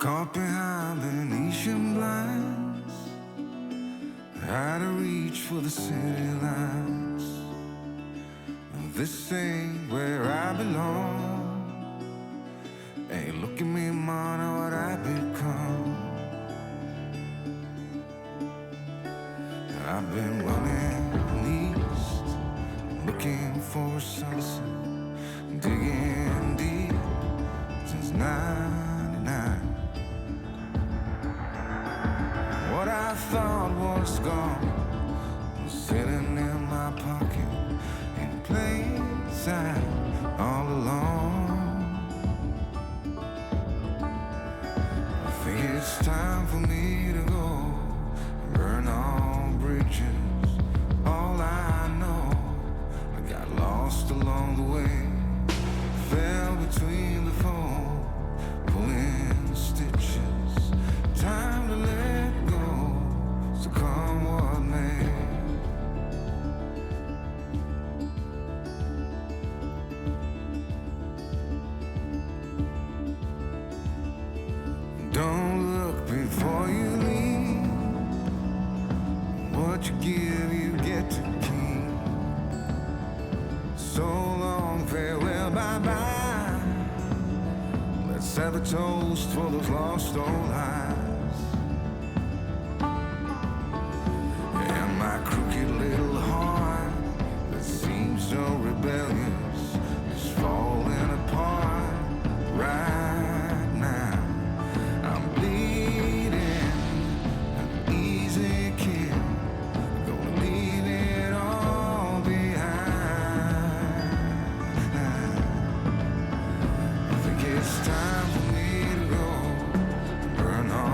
Caught behind Venetian blinds, out of reach for the city lights. This ain't where I belong. Hey, look at me, man, what I've become. I've been running east, looking for a sunset, digging deep since '99. What I thought was gone was sitting in my pocket in plain sight all along. I think it's time for me to go and burn all bridges. All I know, I got lost along the way, fell between the foam, pulling stitches. Time to let go, so come what may. Don't look before you leave. What you give, you get to keep. So long, farewell, bye-bye. Let's have a toast for those lost old lives. And my crooked little heart that seems so rebellious is falling apart right now. I'm bleeding, an easy kill, gonna leave it all behind. I think it's time for me to go, burn all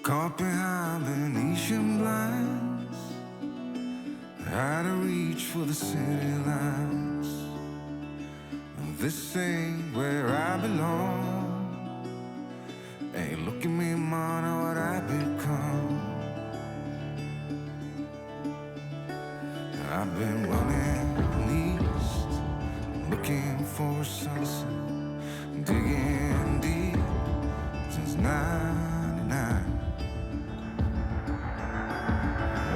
Caught behind Venetian blinds, out of reach for the city lights. This ain't where I belong. Hey, look at me, man, what I've become. I've been running east, looking for a sunset, digging deep since '99.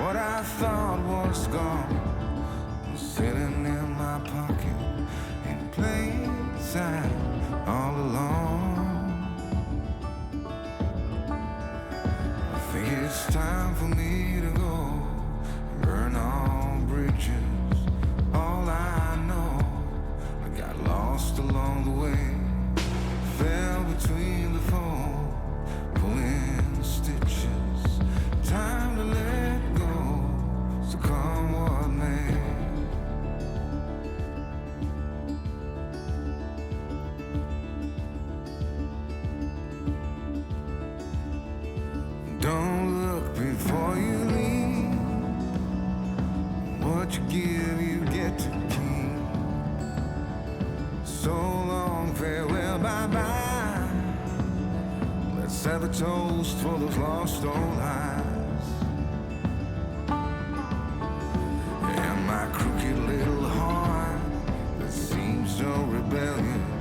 What I thought was gone was sitting in my pocket in plain sight all along. I think it's time for me to go, burn all bridges. All I know, I got lost along the way, fell between the foam, pulling stitches. Time to let go, so come what may. Don't look before you leave. What you give, you get to keep. So long, farewell, bye-bye. Let's have a toast for those lost old lives. And my crooked little heart that seems so rebellious,